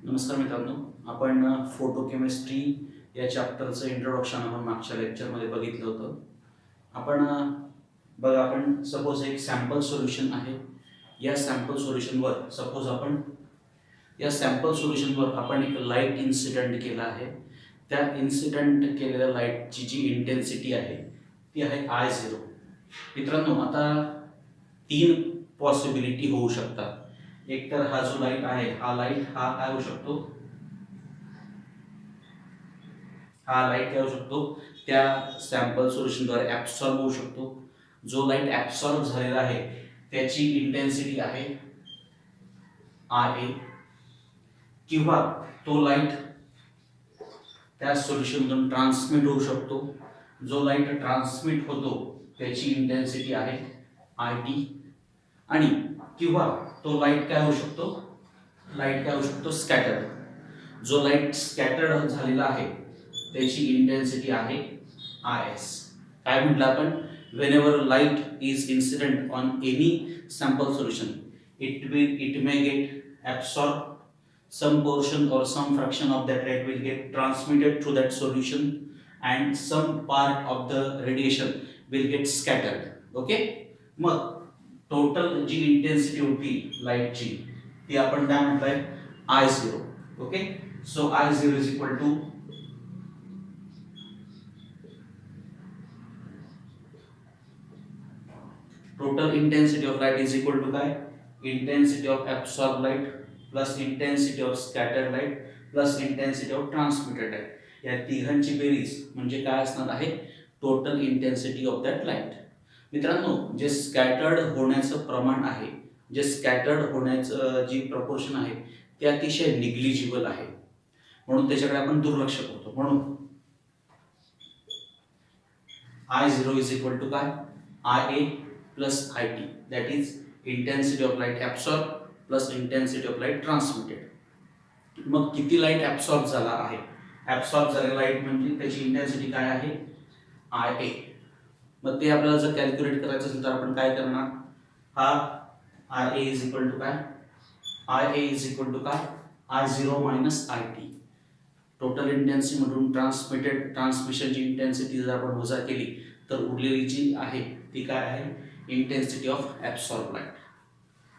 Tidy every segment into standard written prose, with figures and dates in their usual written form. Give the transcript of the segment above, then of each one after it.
नमस्कार मित्रांनो, आपण फोटोकेमिस्ट्री या चॅप्टरचं इंट्रोडक्शन आपण मागच्या लेक्चरमध्ये बघितलं होतं. आपण सपोज एक सॅम्पल सोल्युशन आहे. या सॅम्पल सोल्युशनवर आपण एक लाईट इन्सिडेंट केला आहे. त्या इन्सिडेंट केलेल्या लाईटची जी इंटेन्सिटी आहे ती आहे I0. मित्रांनो, आता 3 पॉसिबिलिटी होऊ शकतात. एक तर हा जो लाईट आहे हा काय होऊ शकतो, त्या सॅम्पल सोल्युशनद्वारे ऍब्सॉर्ब होऊ शकतो. जो लाईट ऍब्सॉर्ब झालेला आहे त्याची इंटेन्सिटी आहे IA, किंवा तो लाईट त्या सोल्युशनमधून ट्रान्समिट होऊ शकतो. जो लाईट ट्रान्समिट होतो त्याची इंटेन्सिटी आहे IT, आणि किंवा तो लाईट काय होऊ शकतो स्कॅटर्ड. जो लाईट स्कॅटर्ड झालेला आहे त्याची इंटेन्सिटी आहे IS. काय म्हटलं आपण, whenever light is incident on any sample solution it may get absorbed, some portion or some fraction of that light will get transmitted through that solution and some part of the radiation will get scattered. Okay, मग total जी intensity होती लाईटची ती आपण काय म्हटलंय I0. Okay, so I0 is equal to total intensity of light is equal to काय, intensity of absorb light plus intensity of scattered light plus intensity of transmitted light. या तिघांची बेरीज म्हणजे काय असणार आहे, total intensity of that light. मित्रांनो, जे स्कॅटर्ड होण्याचं प्रमाण आहे, जे स्कॅटर्ड होण्याचं जी प्रपोर्शन आहे ते अतिशय निग्लिजिबल आहे, म्हणून त्याच्याकडे आपण दुर्लक्ष करतो. म्हणून I0 इज इक्वल टू काय, IA plus IT, that is intensity of light absorb plus intensity of light transmitted. मग किती लाईट ऍब्सॉर्ब झाला आहे, ऍब्सॉर्ब झालेला लाईट म्हणजे त्याची इंटेन्सिटी काय आहे IA. मग ते आपल्याला जर कॅल्क्युलेट करायचं असेल तर आपण काय करणार, हा IA इज इक्वल टू काय, I0 minus IT. Total intensity मधून ट्रान्समिशनची इंटेन्सिटी जर आपण वजा केली तर उरलेली जी आहे ती काय आहे, intensity of absorb light.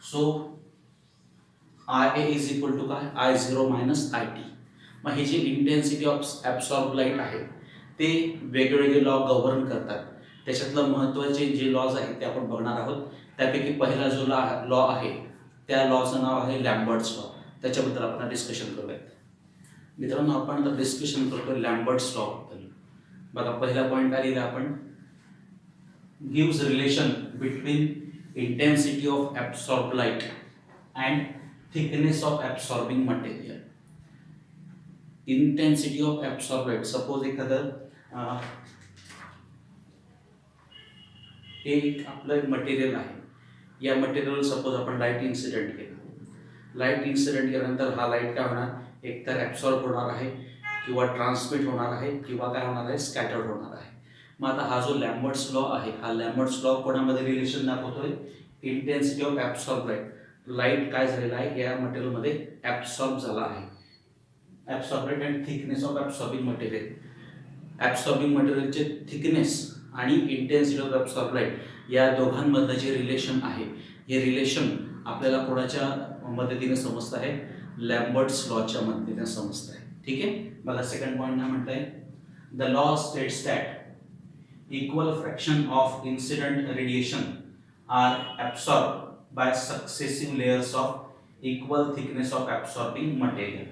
So IA is equal to काय, I0 मायनस IT. मग ही जी इंटेन्सिटी ऑफ ऍब्सॉर्ब लाईट आहे ते वेगवेगळे लॉ गव्हर्न करतात. त्याच्यातलं महत्त्वाचे जे लॉज आहेत ते आपण बघणार आहोत. त्यापैकी पहिला जो लॉ आहे त्या लॉचं नाव आहे लॅम्बर्ट्स लॉ. त्याच्याबद्दल आपण डिस्कशन करूयात. मित्रांनो, आपण आता डिस्कशन करतोय लॅम्बर्ट्स लॉ बद्दल. बघा, पहिला पॉईंट काय दिला आपण, gives relation between intensity of absorb light and thickness of absorbing material. Intensity of absorb light, suppose एखादं हे एक आपलं मटेरियल आहे. या मटेरियल सपोज आपण लाईट इन्सिडेंट केल्यानंतर हा लाईट काय होणार, एकतर ऍब्सॉर्ब होणार आहे किंवा ट्रान्समिट होणार आहे किंवा काय होणार आहे, स्कॅटर्ड होणार आहे. मग आता हा जो लॅम्बर्ट्स लॉ आहे, हा लॅम्बर्ट्स लॉ कोणामध्ये रिलेशन दाखवतोय, इंटेन्सिटी ऑफ ऍब्सॉर्ब लाईट काय झालेला आहे या मटेरियलमध्ये ऍब्सॉर्ब झाला आहे. Absorb light and thickness of absorbing material. Absorbing मटेरियलचे थिकनेस आणि इंटेन्सिटी ऑफ ऍब्सॉर्ब लाईट या दोघांमधलं जे रिलेशन आहे, हे रिलेशन आपल्याला कोणाच्या मदतीने समजत आहे, लॅम्बर्ट्स लॉच्या मदतीने समजत आहे. ठीक आहे. मला सेकंड पॉईंट काय म्हणताय, the law states that equal fraction of incident radiation are absorb by successive layers of equal thickness of absorbing material.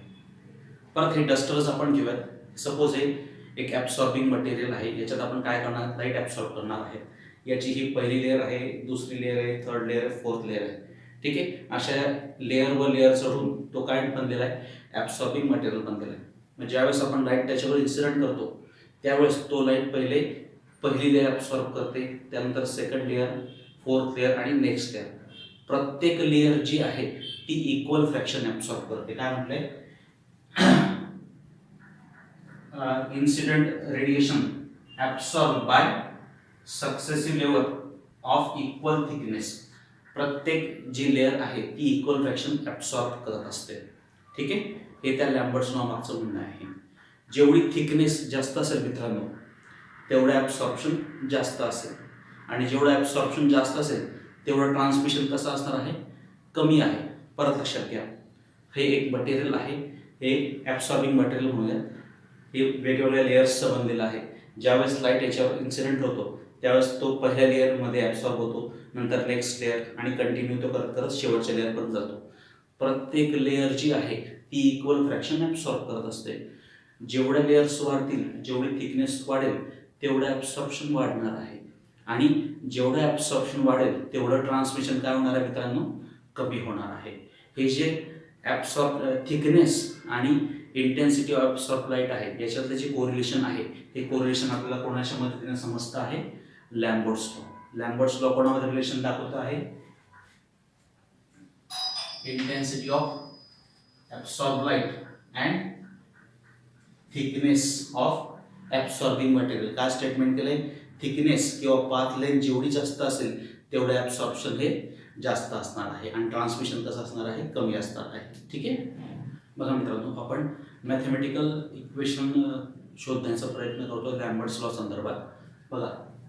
परत हे डस्टर्स आपण घेऊयात. सपोज एक ऍब्सॉर्बिंग मटेरियल आहे, याच्यात आपण काय करणार, लाईट ऍब्सॉर्ब करणार आहे. याची ही पहिली लेअर आहे, दुसरी लेअर आहे, थर्ड लेअर आहे, फोर्थ लेअर आहे. ठीक आहे. अशा लेअर व लेअर चढून तो काय बनलेला आहे, ऍब्सॉर्बिंग मटेरियल बनलेला आहे. मग ज्यावेळेस आपण लाईट त्याच्यावर इन्सिडेंट करतो त्यावेळेस तो लाईट पहिली लेअर ऍब्सॉर्ब करते, त्यानंतर सेकंड लेअर, फोर्थ लेअर आणि नेक्स्ट लेअर. प्रत्येक लेअर जी आहे ती इक्वल फ्रॅक्शन ऍब्सॉर्ब करते. काय म्हटलंय, incident radiation absorbed by successive layer of equal thickness. प्रत्येक जी लेअर आहे ती इक्वल फ्रॅक्शन ऍब्सॉर्ब करत असते. ठीक आहे, हे त्या लॅम्बर्ट्स लॉ मागचं म्हणणं आहे. जेवढी थिकनेस जास्त असेल मित्रांनो तेवढं ॲब्सॉर्प्शन जास्त असेल, आणि जेवढं ॲब्सॉर्प्शन जास्त असेल तेवढं ट्रान्समिशन कसं असणार आहे, कमी आहे. परत लक्षात घ्या, हे एक मटेरियल आहे, हे ॲब्सॉर्बिंग मटेरियल म्हणूयात. हे वेगवेगळ्या लेयर्सचं बनलेलं आहे. ज्यावेळेस लाईट याच्यावर इन्सिडेंट होतो त्यावेळेस तो पहिल्या लेअरमध्ये ॲब्सॉर्ब होतो, नंतर नेक्स्ट लेअर, आणि कंटिन्यू तो करत करत शेवटच्या लेअरपर्यंत जातो. प्रत्येक लेअर जी आहे ती इक्वल फ्रॅक्शन ॲब्सॉर्ब करत असते. जेवढ्या लेयर्स वाढतील, जेवढी थिकनेस वाढेल तेवढं ॲब्सॉर्प्शन वाढणार आहे, आणि जेवढं ॲब्सॉर्प्शन वाढेल तेवढं ट्रान्समिशन काय होणार आहे मित्रांनो, कमी होणार आहे. हे जे थिकनेस आणि इंटेन्सिटी ऑफ ॲब्सॉर्ब लाईट आहे याच्यातलं जे कोरिलेशन आहे हे कोरिलेशन आपल्याला कोणाच्या मदतीने समजतं आहे, लॅम्बर्ट्स लॉ. लॅम्बर्ट्स लॉ कोणामध्ये रिलेशन दाखवत आहे, intensity of absorb light and thickness of absorbing material. काय स्टेटमेंट केलंय, थिकनेस किंवा पाथ लेंथ जेवढी जास्त असेल तेवढे ॲब्सॉर्प्शन हे जास्त असणार आहे, आणि ट्रान्समिशन कसं असणार आहे, कमी असणार आहे. ठीक आहे, बघा मित्रांनो, आपण मॅथमॅटिकल इक्वेशन शोधण्याचा प्रयत्न करतो लॅम्बर्ट्स लॉ संदर्भात. बघा,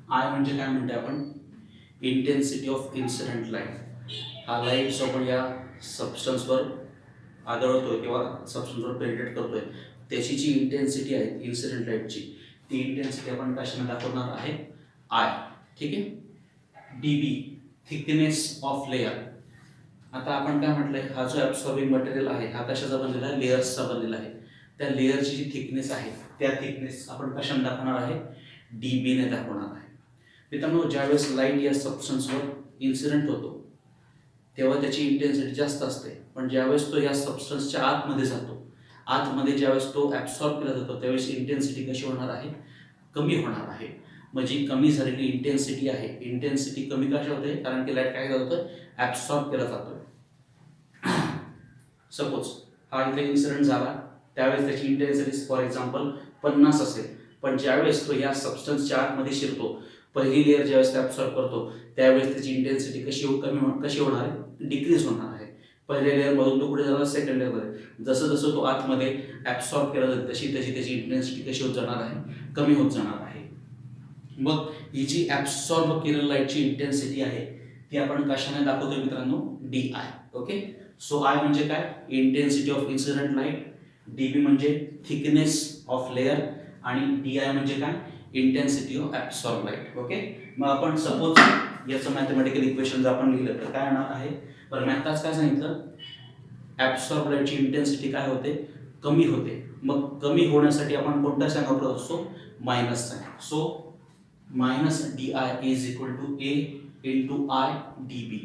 आय म्हणजे काय म्हणते आपण, इंटेन्सिटी ऑफ इन्सिडेंट लाईट. हा लाईट जो आपण या सबस्टन्सवर आदळतोय किंवा सबस्टन्सवर पेनिट्रेट करतोय त्याची जी इंटेन्सिटी आहे इन्सिडेंट लाईटची, ती इंटेन्सिटी आपण कशाने दाखवणार आहे, आय. ठीक आहे, डीबी थिकनेस ऑफ लेअर. आता आपण काय म्हटलंय, हा जो ॲब्सॉर्बिंग मटेरियल आहे हा कशाचा बनलेला आहे, लेयर्सचा बनलेला आहे. त्या लेयरची जी थिकनेस आहे त्या थिकनेस आपण कशाने दाखवणार आहे, डीबीने दाखवणार आहे. मित्रांनो, ज्यावेळेस लाईट या सबस्टन्सवर इन्सिडेंट होतो तेव्हा त्याची इंटेन्सिटी जास्त असते, पण ज्यावेळेस तो या सबस्टन्सच्या आतमध्ये जातो, आतमध्ये ज्यावेळेस तो ॲब्सॉर्ब केला जातो त्यावेळेस इंटेन्सिटी कशी होणार आहे, कमी होणार आहे. म्हणजे कमी झालेली इंटेन्सिटी आहे, इंटेन्सिटी कमी कशा होते, कारण की लाईट काय होतं, ॲब्सॉर्ब केला जातोय. सपोज हा इथे इन्सिडेंट झाला त्यावेळेस त्याची इंटेन्सिटी फॉर एक्झाम्पल 50 असेल, पण ज्यावेळेस तो या सबस्टन्सच्या आतमध्ये शिरतो, पहिली लेअर ज्यावेळेस ॲब्सॉर्ब करतो त्यावेळेस त्याची इंटेन्सिटी कशी होणार आहे, डिक्रीज होणार आहे. पहिल्या लेअरमधून तो पुढे झाला सेकंड लेअरमध्ये, जसं जसं तो आतमध्ये ॲब्सॉर्ब केला जातो तशी तशी त्याची इंटेन्सिटी कशी होत जाणार आहे, कमी होत जाणार आहे. मग ही जी ॲब्सॉर्ब केलेल्या लाईटची इंटेन्सिटी आहे ती आपण कशाने दाखवतोय मित्रांनो, D I. Okay, so I म्हणजे काय, intensity of incident light, dB म्हणजे थिकनेस ऑफ लेअर, आणि डी आय म्हणजे काय, intensity of absorb light. Okay, मग आपण सपोज याचं मॅथमॅटिकल इक्वेशन जर आपण लिहिलं तर काय येणार आहे, बरं मॅथ्स काय सांगितलं, ॲब्सॉर्ब लाईटची इंटेन्सिटी काय होते, कमी होते. मग कमी होण्यासाठी आपण कोणता साइन वापरत असतो, minus sign. So minus D I is equal to A into I D B.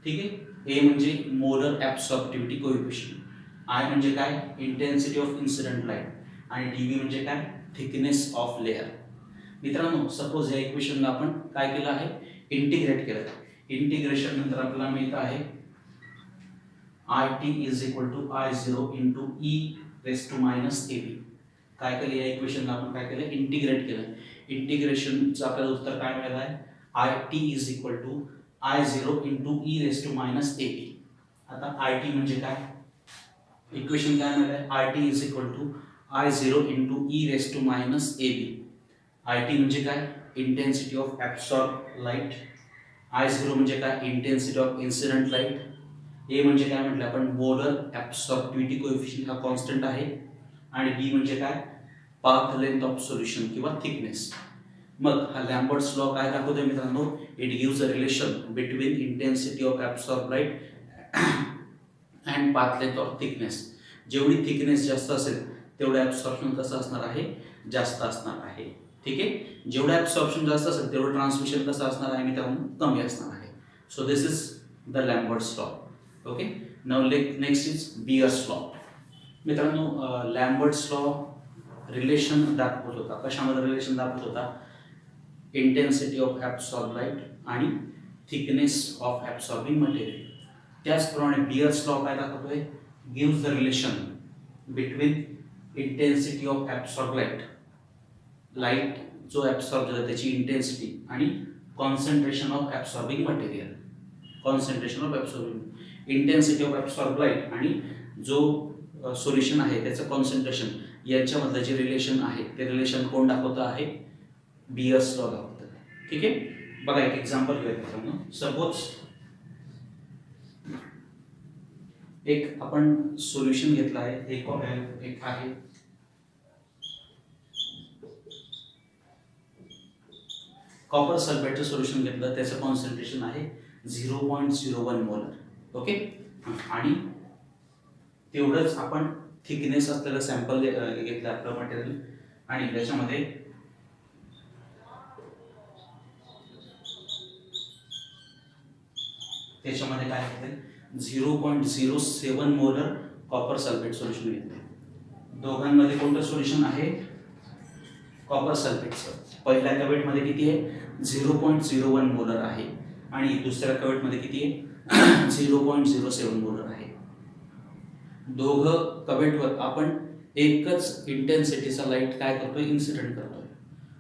ठीक आहे, ए म्हणजे मोलर ॲब्सॉर्बिव्हिटी कोएफिशियंट, आय म्हणजे काय, इंटेन्सिटी ऑफ इन्सिडेंट लाईट, आणि डी बी म्हणजे काय, थिकनेस ऑफ लेअर. मित्रांनो, सपोज या इक्वेशनला आपण काय केलं आहे, इंटिग्रेट केलं. इंटिग्रेशन नंतर आपल्याला मिळतं आहे I T is equal to I zero into E raise to minus A B. काय केलं, या इक्वेशनला आपण काय केलं, इंटिग्रेट केलं. इंटिग्रेशनचं आपल्याला उत्तर काय मिळालं आहे, I T is equal to I zero into E raise to minus A B. आता आय टी म्हणजे काय, इक्वेशन काय मिळालं, I T is equal to I zero into E raise to minus A B. I T म्हणजे काय, intensity of absorb light, I zero म्हणजे काय, intensity of incident light, A म्हणजे काय म्हटलं आपण, मोलर ॲब्सॉर्बिव्हिटी कोएफिशियंट हा कॉन्स्टंट आहे, आणि डी म्हणजे काय, पाथ लेंथ ऑफ सोल्युशन किंवा थिकनेस. मग हा लॅम्बर्ट्स लॉ काय दाखवतोय मित्रांनो, it gives a relation between intensity of absorb light and path length of thickness. जेवढी थिकनेस जास्त असेल तेवढं ॲब्सॉर्प्शन कसं असणार आहे, जास्त असणार आहे. ठीक आहे, जेवढं ॲब्सॉर्प्शन जास्त असेल तेवढं ट्रान्समिशन कसं असणार आहे मित्रांनो, कमी असणार आहे. So this is the Lambert's law. Okay, now next is Beer's law. मित्रांनो, लॅम्बर्ट्स लॉ रिलेशन दाखवत होता, कशामध्ये रिलेशन दाखवत होता, इंटेन्सिटी ऑफ ॲब्सॉर्ब लाईट आणि थिकनेस ऑफ ॲब्सॉर्बिंग मटेरियल. त्याचप्रमाणे बियर्स लॉ काय दाखवतोय, gives the relation between intensity of absorb light जो ॲब्सॉर्ब झाला त्याची इंटेन्सिटी आणि concentration of absorbing material. Concentration of absorbing intensity of absorb light आणि जो सोल्युशन आहे त्याचं कॉन्सन्ट्रेशन यांच्यामधलं जे रिलेशन आहे ते रिलेशन कोण दाखवतं आहे, बियर्स लॉ दाखवतं. ठीक आहे. बघा एक एक्झाम्पल घेऊया मित्रांनो. सपोज एक आपण सोल्युशन घेतलं आहे, एक आहे कॉपर सल्फेटचं सोल्युशन घेतलं, त्याचं कॉन्सन्ट्रेशन आहे 0.01 मोलर. ओके. आणि तेवढंच आपण थिकनेस असलेलं सॅम्पल घेतलं आपलं मटेरियल आणि त्याच्यामध्ये काय घेतलं, 0.07 मोलर कॉपर सल्फेट सोल्युशन घेतलं. दोघांमध्ये कोणतं सोल्युशन आहे, कॉपर सल्फेटचं. पहिल्या कवेटमध्ये किती आहे, 0.01 मोलर आहे आणि दुसऱ्या कवेटमध्ये किती आहे, 0.07 मोलर आहे. दोघं कवेटवर आपण एकच इंटेन्सिटीचा लाईट काय करतोय, इन्सिडेंट करतोय.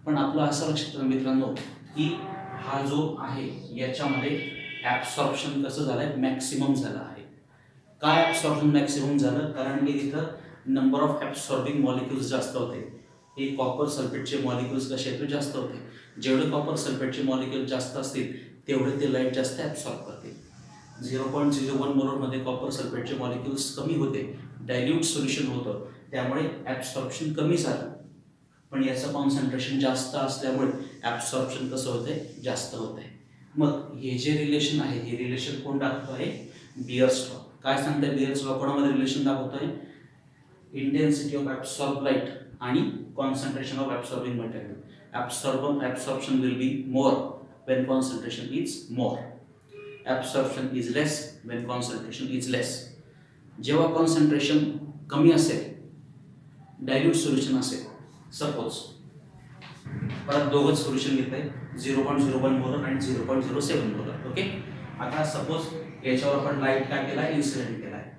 पण आपलं असं लक्षात मित्रांनो की हा जो आहे याच्यामध्ये ॲब्सॉर्प्शन कसं झालंय, मॅक्सिमम झालं आहे. काय ॲब्सॉर्प्शन मॅक्सिमम झालं, कारण की तिथं नंबर ऑफ ॲब्सॉर्बिंग मॉलिक्युल्स जास्त होते. हे कॉपर सल्फेटचे मॉलिक्युल्स कसे आहेत, जास्त होते. जेवढे कॉपर सल्फेटचे मॉलिक्युल जास्त असतील तेवढे ते लाईट जास्त ॲब्सॉर्ब करतील. 0.01 मोलरमध्ये कॉपर सल्फेटचे मॉलिक्युल्स कमी होते, डायल्यूट सोल्युशन होतं, त्यामुळे ॲब्सॉर्प्शन कमी झालं. पण याचं कॉन्सन्ट्रेशन जास्त असल्यामुळे ॲब्सॉर्प्शन कसं होतंय, जास्त होतंय. मग हे जे रिलेशन आहे हे रिलेशन कोण दाखवतो आहे, बियर्स लॉ. काय सांगताय बियर्स लॉ, कोणामध्ये रिलेशन दाखवतोय, इंटेन्सिटी ऑफ ॲब्सॉर्ब लाईट आणि concentration of absorbing material. Absorption will be more when concentration is more, absorption is less when concentration is less. जेव्हा कॉन्सन्ट्रेशन कमी असेल, डायल्यूट सोल्युशन असेल, suppose परत दोघंच सोल्युशन घेत आहे, 0.01 मोलर आणि 0.07 मोलर. ओके. आता सपोज याच्यावर आपण लाईट काय केला, इन्सिडेंट केला आहे.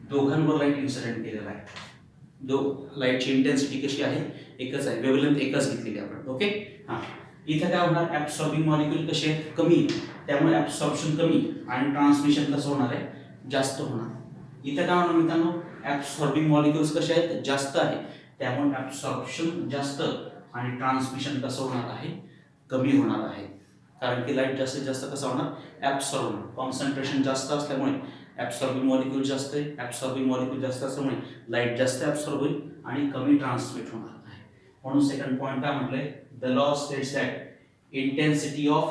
दोघांवर लाईट इन्सिडेंट केलेला आहे. लाईटची इंटेन्सिटी कशी आहे, एकच आहे, वेव्हलेंथ एकच घेतलेली आपण. ओके. हां, इथं काय होणार, ॲब्सॉर्बिंग मॉलिक्युल कसे आहेत, कमी, त्यामुळे ॲब्सॉर्प्शन कमी आणि ट्रान्समिशन कसं होणार आहे, जास्त होणार. इथं काय होणार मित्रांनो, ॲब्सॉर्बिंग मॉलिक्युल्स कसे आहेत, जास्त आहे, त्यामुळे ॲब्सॉर्प्शन जास्त आणि ट्रान्समिशन कसं होणार आहे, कमी होणार आहे. कारण की लाईट जास्तीत जास्त कसं होणार, ॲब्सॉर्ब होणार. कॉन्सन्ट्रेशन जास्त असल्यामुळे ॲब्सॉर्बिंग मॉलिक्युल जास्त आहे, ॲब्सॉर्बिंग मॉलिक्युल जास्त असल्यामुळे लाईट जास्त ॲब्सॉर्ब होईल आणि कमी ट्रान्समिट होणार आहे. म्हणून सेकंड पॉईंट काय म्हटलंय, the law states that intensity of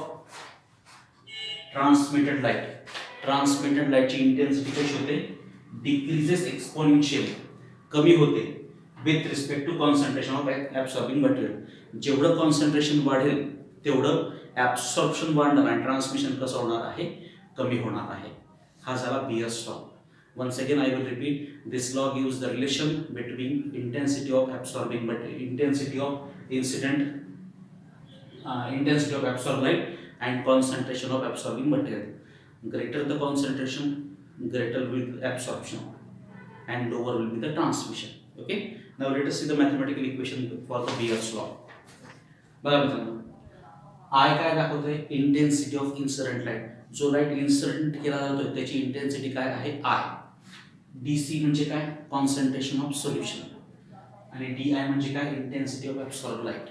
transmitted light ची इंटेन्सिटी कशी होते, decreases exponentially, कमी होते with respect to concentration of absorbing material. जेवढं कॉन्सन्ट्रेशन वाढेल तेवढं ॲब्सॉर्प्शन वाढणार आणि ट्रान्समिशन कसं होणार आहे, कमी होणार आहे. हा झाला bears law. Once again I will repeat, this law gives the relation between intensity of absorbing material, intensity of incident, intensity of absorbed light and concentration of absorbing material. Greater the concentration, greater will be the absorption and lower will be the transmission. Okay. Now let us see the mathematical equation for the Beer's law. बघा मित्रांनो, I काय दाखवतोय, intensity of incident light. जो light incident केला जातोय त्याची intensity काय आहे, I. DC म्हणजे काय, कॉन्सन्ट्रेशन ऑफ सोल्युशन आणि DI म्हणजे काय, इंटेन्सिटी ऑफ ॲब्सॉर्ब लाईट.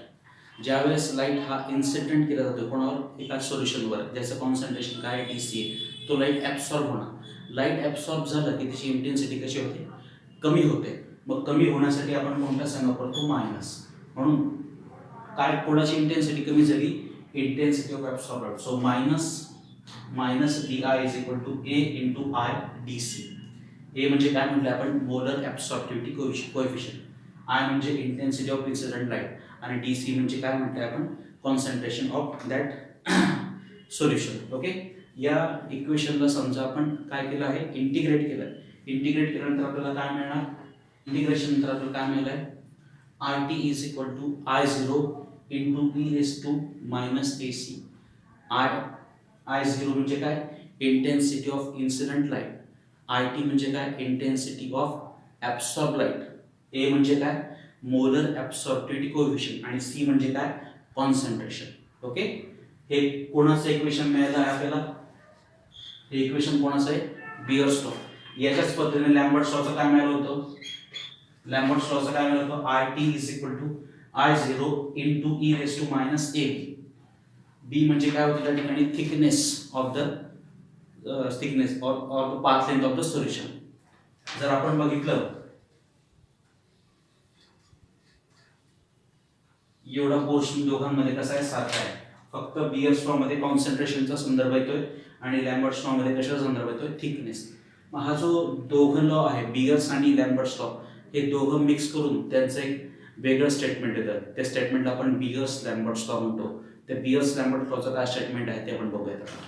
ज्यावेळेस लाईट हा इन्सिडेंट केला जातो कोणावर, एका सोल्युशनवर, ज्याचं कॉन्सन्ट्रेशन काय, DC आहे, तो लाईट ॲब्सॉर्ब होणार. लाईट ॲब्सॉर्ब झालं की त्याची इंटेन्सिटी कशी होते, कमी होते. मग कमी होण्यासाठी आपण कोणता संज्ञा वापरतो, मायनस. म्हणून काय, कोणाची इंटेन्सिटी कमी झाली, intensity of absorb light. So minus DI is equal to A into I DC. A म्हणजे काय म्हटलं आपण, मोलर ॲब्सॉर्बिव्हिटी कोएफिशियंट. I म्हणजे इंटेन्सिटी ऑफ इन्सिडेंट लाईट आणि DC म्हणजे काय म्हटलं आपण, concentration of that solution. Okay. या इक्वेशनला समजा आपण काय केलं आहे, इंटिग्रेट केलं. इंटिग्रेट केल्यानंतर आपल्याला काय मिळणार, इंटिग्रेशन नंतर आपल्याला काय मिळालं, RT is equal to I0 into E raise to minus AC. I0 म्हणजे काय, intensity of incident light. IT म्हणजे काय, intensity of absorb light. A म्हणजे काय, मोलर ॲब्सॉर्बिव्हिटी कोएफिशियंट आणि C म्हणजे काय, कॉन्सन्ट्रेशन. ओके. हे कोणाचं इक्वेशन मिळालं आहे आपल्याला, हे इक्वेशन कोणाचं आहे, बियर्स लॉ. याच्याच पद्धतीने लॅम्बर्ट्स लॉचं काय मिळालं होतं, लॅम्बर्ट्स लॉचं काय मिळालं होतं, I T is equal to I0 into E raise to minus A B म्हणजे काय होतं त्या ठिकाणी thickness of the thickness or the path length of the solution. जर आपण बघितलं एवढा पोर्शन दोघांमध्ये कसा आहे, सारखा आहे, फक्त बियर्स लॉ मध्ये कॉन्सन्ट्रेशनचा संदर्भ येतोय आणि लॅम्बर्ट्स लॉ मध्ये कशाचा संदर्भ येतोय, थिकनेस. मग हा जो दोघं लॉ आहे बियर्स आणि लॅम्बर्ट्स लॉ हे दोघं मिक्स करून त्यांचं एक वेगळं स्टेटमेंट येतं. त्या स्टेटमेंटला आपण बियर्स लॅम्बर्ट्स लॉ म्हणतो. त्या बियर्स लॅम्बर्ट्स लॉचं काय स्टेटमेंट आहे ते आपण बघूयात आता.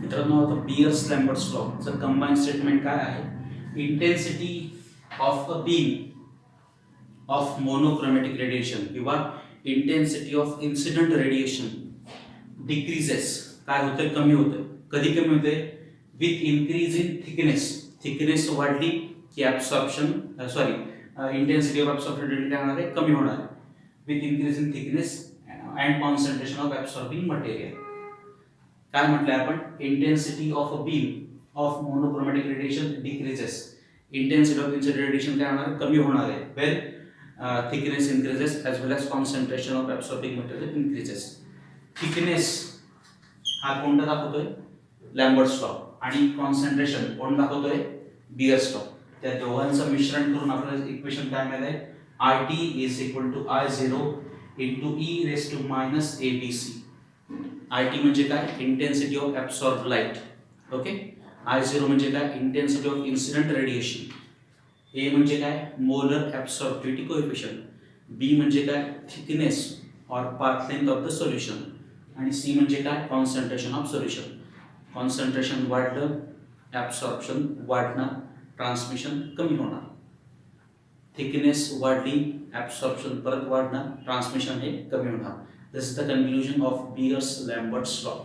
मित्रांनो आता बियर्स लॅम्बर्ट्स लॉचं कंबाईन स्टेटमेंट काय आहे, intensity of a beam of monochromatic radiation किंवा intensity of incident radiation decreases, काय होतंय, कमी होतंय. कधी कमी होते, with increase in thickness. Thickness वाढली की ऍब्सॉर्प्शन इंटेन्सिटी ऑफ ऍब्सॉर्प्शन काय होणार आहे, कमी होणार आहे. With increase in thickness and concentration of absorbing material. काय म्हटलंय आपण, intensity of a beam of monochromatic radiation decreases. Intensity of incident radiation काय होणार आहे, कमी होणार आहे. वेल thickness increases as well as concentration of absorbing material increases. thickness हा कोणता दाखवतोय, लॅम्बर्ट्स लॉ, आणि कॉन्सन्ट्रेशन कोण दाखवतोय, बियर्स लॉ. त्या दोघांचं मिश्रण करून आपल्याला इक्वेशन काय मिळालंय, IT is equal to I0 into E raise to minus ABC. IT म्हणजे काय, intensity of absorb light. Okay, I0 म्हणजे काय, intensity of incident radiation. A म्हणजे काय, मोलर ऍब्सॉर्बिव्हिटी कोएफिशियंट. बी म्हणजे काय, thickness or path length of the solution. आणि C म्हणजे काय, कॉन्सन्ट्रेशन ऑफ सोल्युशन. कॉन्सन्ट्रेशन वाढलं, ऍब्सॉर्प्शन वाढणार, ट्रान्समिशन कमी होणार. थिकनेस वाढली, ऍब्सॉर्प्शन परत वाढणार, ट्रान्समिशन हे कमी होणार. This is the conclusion of Beer's Lambert's law.